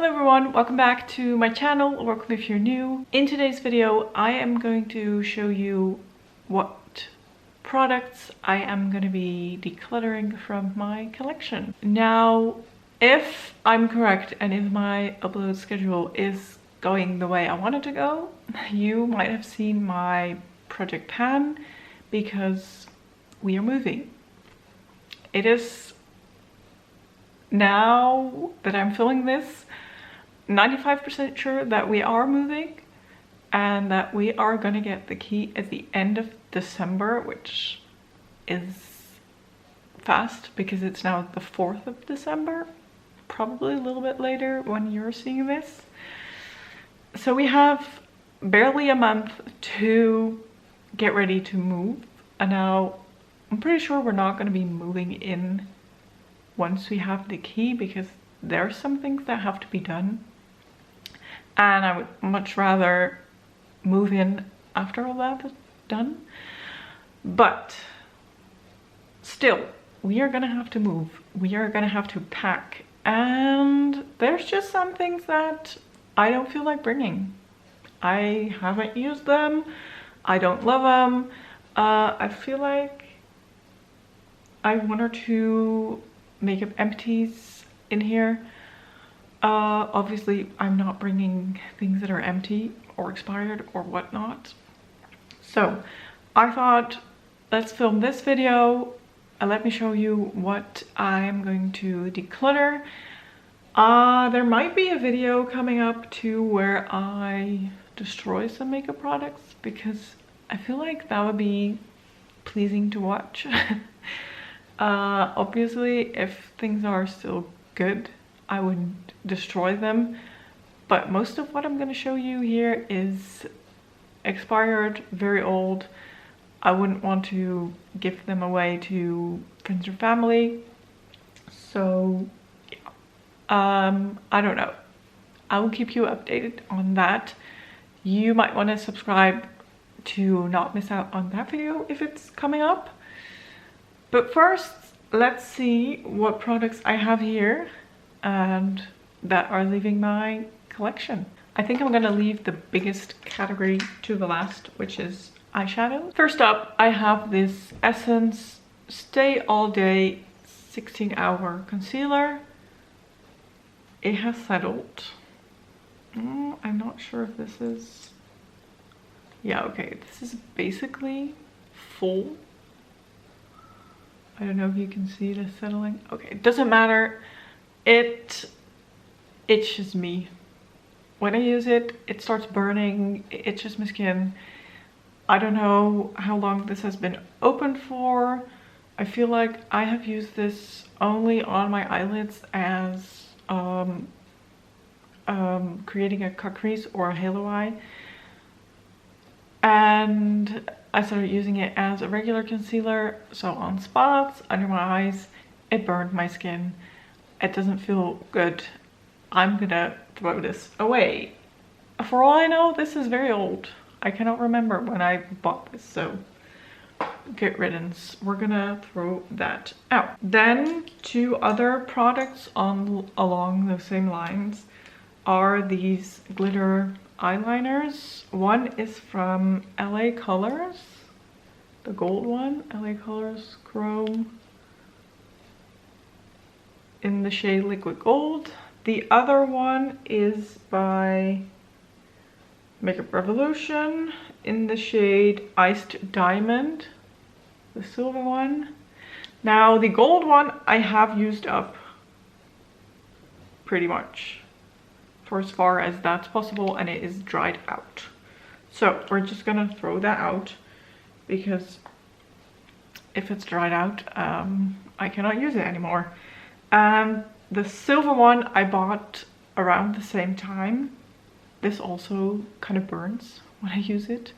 Hello everyone, welcome back to my channel, or welcome if you're new. In today's video I am going to show you what products I am going to be decluttering from my collection. Now, if I'm correct and if my upload schedule is going the way I want it to go, you might have seen my project pan because we are moving. It is, now that I'm filming this, 95% sure that we are moving and that we are gonna get the key at the end of December, which is fast because it's now the 4th of December, probably a little bit later when you're seeing this. So we have barely a month to get ready to move, and now I'm pretty sure we're not going to be moving in once we have the key because there are some things that have to be done, and I would much rather move in after all that is done. But still, we are gonna have to move, we are gonna have to pack, and there's just some things that I don't feel like bringing. I haven't used them, I don't love them. I feel like I have one or two makeup empties in here. Obviously I'm not bringing things that are empty or expired or whatnot. So I thought, let's film this video and let me show you what I'm going to declutter. There might be a video coming up too where I destroy some makeup products because I feel like that would be pleasing to watch. Obviously if things are still good, I wouldn't destroy them, but most of what I'm going to show you here is expired, very old. I wouldn't want to give them away to friends or family, so I don't know. I will keep you updated on that. You might want to subscribe to not miss out on that video if it's coming up. But first, let's see what products I have here and that are leaving my collection. I think I'm gonna leave the biggest category to the last, which is eyeshadow. First up, I have this Essence Stay All Day 16-hour concealer. It has settled. I'm not sure if this is... Yeah, okay, this is basically full. I don't know if you can see the settling. Okay, it doesn't matter. It itches me. When I use it, it starts burning, it itches my skin. I don't know how long this has been open for. I feel like I have used this only on my eyelids as creating a cut crease or a halo eye. And I started using it as a regular concealer, so on spots under my eyes, it burned my skin. It doesn't feel good. I'm gonna throw this away. For all I know, this is very old. I cannot remember when I bought this, so get riddance. We're gonna throw that out. Then two other products along the same lines are these glitter eyeliners. One is from LA Colors, the gold one, LA Colors Chrome, in the shade Liquid Gold. The other one is by Makeup Revolution in the shade Iced Diamond, the silver one. Now the gold one I have used up pretty much for as far as that's possible, and it is dried out. So we're just gonna throw that out because if it's dried out, I cannot use it anymore. And the silver one I bought around the same time. This also kind of burns when I use it.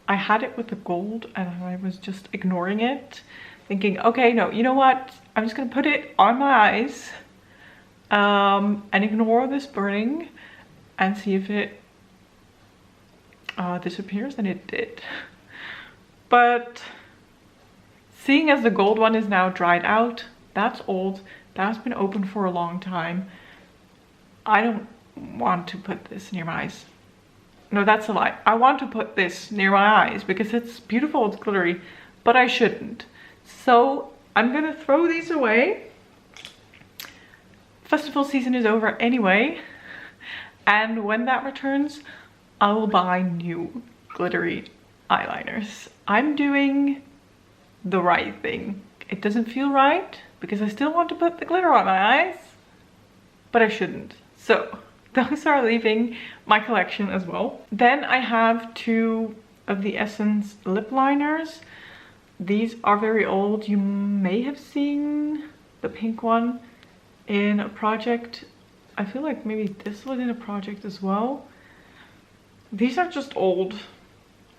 I had it with the gold and I was just ignoring it, thinking, okay, no, you know what? I'm just gonna put it on my eyes and ignore this burning and see if it disappears, and it did. But seeing as the gold one is now dried out, that's old, that's been open for a long time, I don't want to put this near my eyes. No, that's a lie. I want to put this near my eyes because it's beautiful, it's glittery, but I shouldn't. So I'm gonna throw these away. Festival season is over anyway, and when that returns, I will buy new glittery eyeliners. I'm doing the right thing. It doesn't feel right because I still want to put the glitter on my eyes, but I shouldn't. So those are leaving my collection as well. Then I have two of the Essence lip liners. These are very old. You may have seen the pink one in a project. I feel like maybe this was in a project as well. These are just old.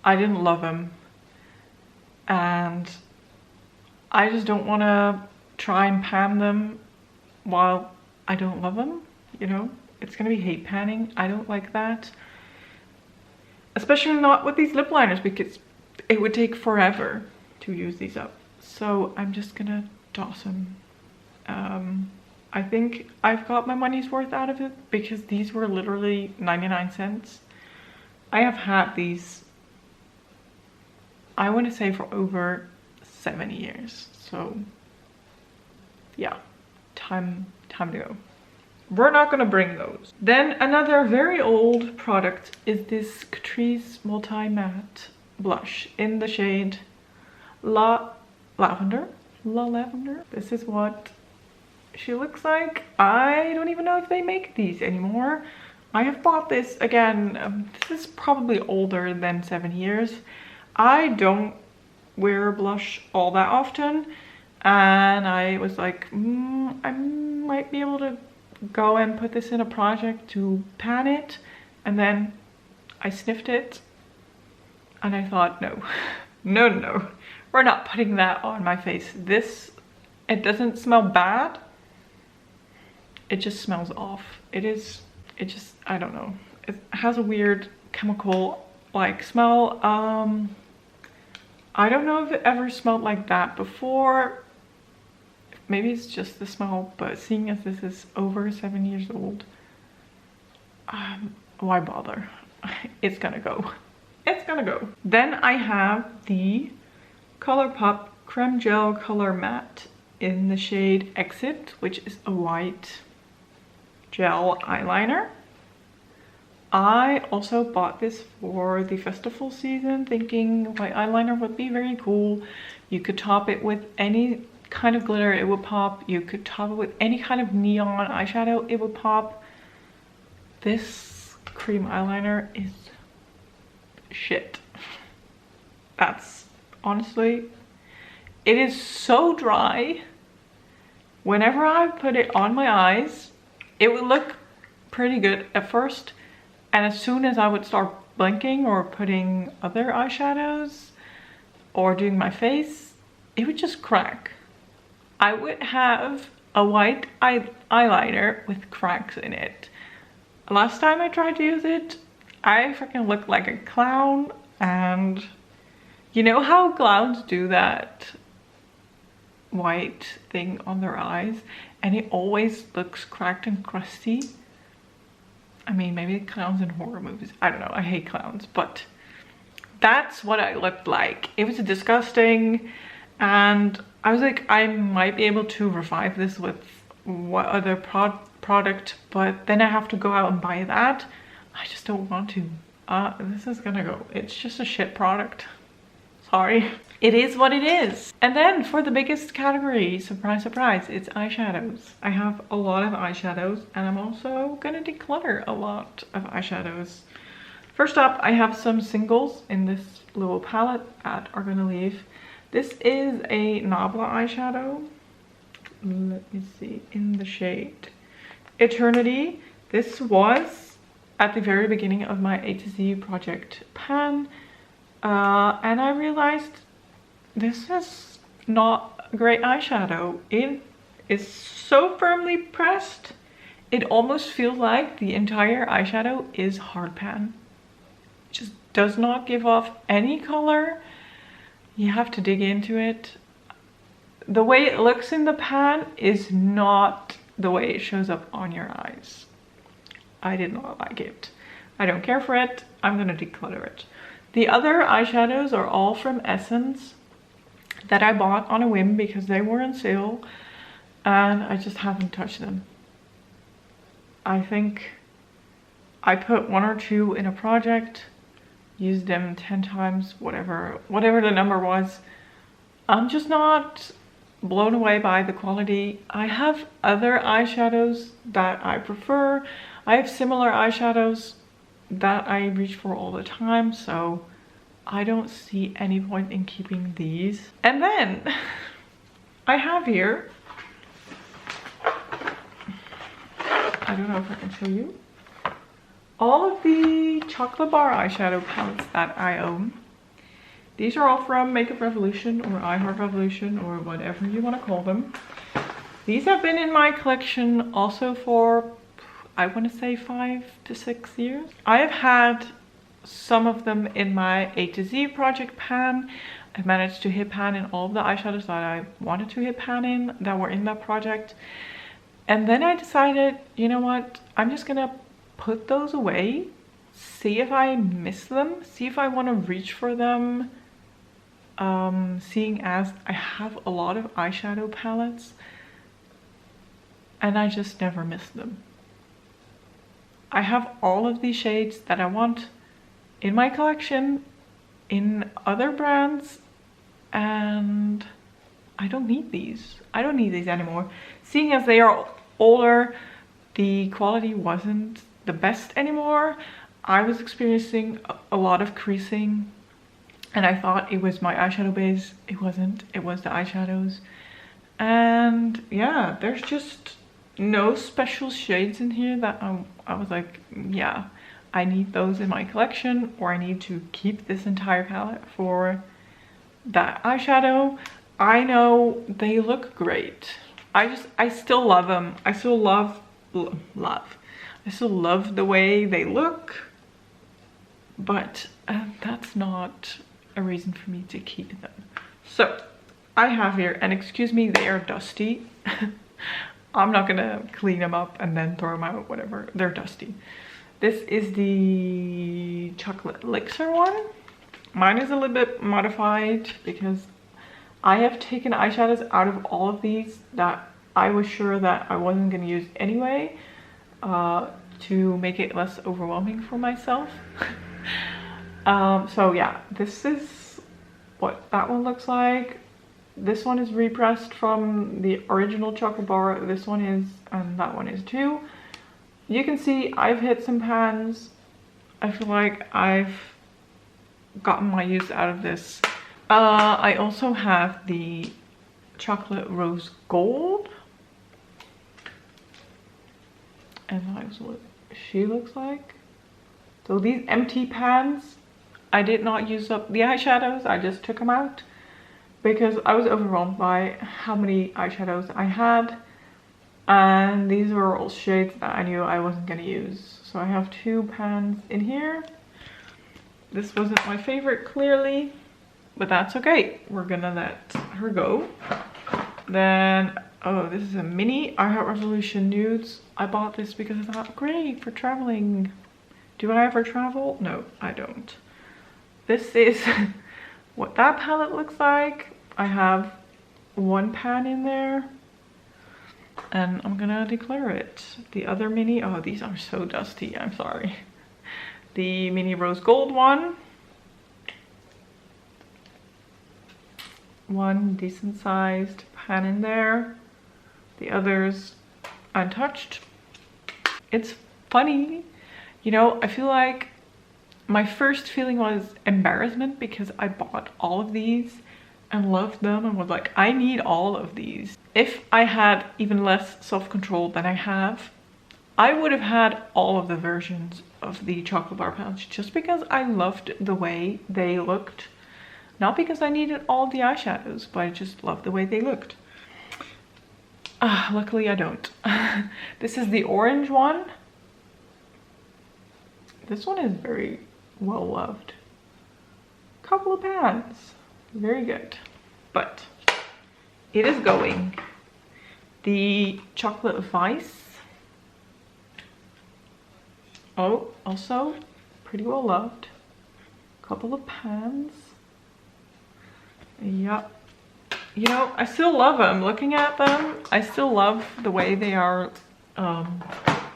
I didn't love them. And I just don't want to try and pan them while I don't love them, you know? It's gonna be hate panning. I don't like that. Especially not with these lip liners because it would take forever to use these up. So I'm just gonna toss them. I think I've got my money's worth out of it because these were literally 99 cents. I have had these, I want to say, for over 7 years. So yeah, time to go. We're not gonna bring those. Then another very old product is this Catrice Multi Matte blush in the shade La Lavender. This is what she looks like. I don't even know if they make these anymore. I have bought this again. This is probably older than 7 years. I don't wear blush all that often, and I was like, I might be able to go and put this in a project to pan it. And then I sniffed it and I thought, no, no, we're not putting that on my face. It doesn't smell bad. It just smells off. I don't know. It has a weird chemical like smell. I don't know if it ever smelled like that before. Maybe it's just the smell, but seeing as this is over 7 years old, why bother? It's gonna go. It's gonna go. Then I have the ColourPop Creme Gel Color Matte in the shade Exit, which is a white gel eyeliner. I also bought this for the festival season, thinking white eyeliner would be very cool. You could top it with any kind of glitter, it would pop. You could top it with any kind of neon eyeshadow, it would pop. This cream eyeliner is shit. That's honestly, it is so dry. Whenever I put it on my eyes, it would look pretty good at first, and as soon as I would start blinking or putting other eyeshadows or doing my face, it would just crack. I would have a white eyeliner with cracks in it. Last time I tried to use it, I freaking looked like a clown. And you know how clowns do that white thing on their eyes and it always looks cracked and crusty? I mean, maybe clowns in horror movies, I don't know, I hate clowns, but that's what I looked like. It was disgusting, and I was like, I might be able to revive this with what other product, but then I have to go out and buy that. I just don't want to. This is gonna go. It's just a shit product. Sorry. It is what it is. And then for the biggest category, surprise, surprise, it's eyeshadows. I have a lot of eyeshadows, and I'm also gonna declutter a lot of eyeshadows. First up, I have some singles in this little palette that are gonna leave. This is a Nabla eyeshadow. Let me see, in the shade Eternity. This was at the very beginning of my A to Z project pan. And I realized this is not a great eyeshadow. It is so firmly pressed, it almost feels like the entire eyeshadow is hard pan. It just does not give off any color. You have to dig into it. The way it looks in the pan is not the way it shows up on your eyes. I did not like it. I don't care for it. I'm gonna declutter it. The other eyeshadows are all from Essence that I bought on a whim because they were on sale, and I just haven't touched them. I think I put 1 or 2 in a project, used them 10 times, whatever the number was. I'm just not blown away by the quality. I have other eyeshadows that I prefer. I have similar eyeshadows that I reach for all the time, so I don't see any point in keeping these. And then I have here, I don't know if I can show you, all of the chocolate bar eyeshadow palettes that I own. These are all from Makeup Revolution or iHeart Revolution or whatever you want to call them. These have been in my collection also for, I want to say 5 to 6 years. I have had some of them in my A to Z project pan. I managed to hit pan in all of the eyeshadows that I wanted to hit pan in that were in that project. And then I decided, you know what, I'm just gonna put those away, see if I miss them, see if I want to reach for them, seeing as I have a lot of eyeshadow palettes and I just never miss them. I have all of these shades that I want in my collection in other brands, and I don't need these. I don't need these anymore. Seeing as they are older, the quality wasn't the best anymore. I was experiencing a lot of creasing and I thought it was my eyeshadow base. It wasn't. It was the eyeshadows. And yeah, there's just no special shades in here that I was like, yeah, I need those in my collection, or I need to keep this entire palette for that eyeshadow. I know they look great. I still love them. I still love. I still love the way they look, but that's not a reason for me to keep them. So I have here, and excuse me, they are dusty. I'm not gonna clean them up and then throw them out, whatever. They're dusty. This is the chocolate elixir one. Mine is a little bit modified because I have taken eyeshadows out of all of these that I was sure that I wasn't gonna use anyway, to make it less overwhelming for myself. So yeah, this is what that one looks like. This one is repressed from the original chocolate bar. This one is, and that one is too. You can see I've hit some pans. I feel like I've gotten my use out of this. I also have the chocolate rose gold, and that's what she looks like. So these empty pans, I did not use up the eyeshadows. I just took them out because I was overwhelmed by how many eyeshadows I had, and these were all shades that I knew I wasn't gonna use. So I have 2 pans in here. This wasn't my favorite, clearly, but that's okay. We're gonna let her go. Then, oh, this is a mini iHeart Revolution Nudes. I bought this because I thought, great for traveling. Do I ever travel? No, I don't. This is what that palette looks like. I have 1 pan in there and I'm gonna declutter it. The other mini, oh, these are so dusty, I'm sorry. The mini rose gold one. 1 decent sized pan in there. The others untouched. It's funny, you know, I feel like my first feeling was embarrassment because I bought all of these and loved them and was like, I need all of these. If I had even less self-control than I have, I would have had all of the versions of the chocolate bar pouch just because I loved the way they looked. Not because I needed all the eyeshadows, but I just loved the way they looked. Luckily I don't. This is the orange one. This one is very well loved. Couple of pans, very good. But it is going. The chocolate vice. Oh, also pretty well loved. Couple of pans. Yep. You know, I still love them. Looking at them, I still love the way they are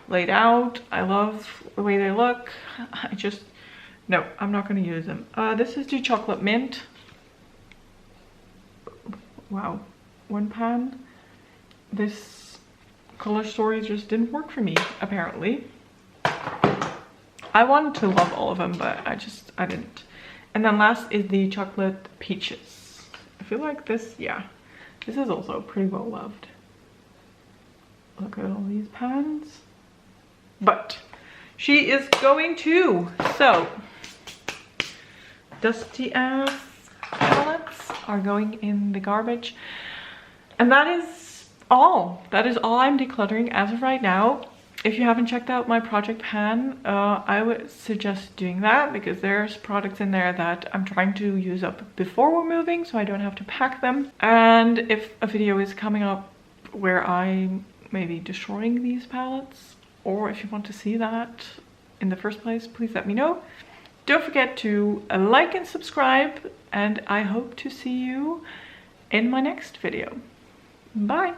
laid out. I love the way they look. I just, no, I'm not going to use them. This is the chocolate mint. Wow, one pan. This color story just didn't work for me, apparently. I wanted to love all of them, but I didn't. And then last is the chocolate peaches. I feel like this, yeah, this is also pretty well loved. Look at all these pans. But she is going to. So, dusty ass palettes are going in the garbage. And that is all. That is all I'm decluttering as of right now. If you haven't checked out my project pan, I would suggest doing that because there's products in there that I'm trying to use up before we're moving so I don't have to pack them. And if a video is coming up where I may be destroying these palettes, or if you want to see that in the first place, please let me know. Don't forget to like and subscribe, and I hope to see you in my next video. Bye!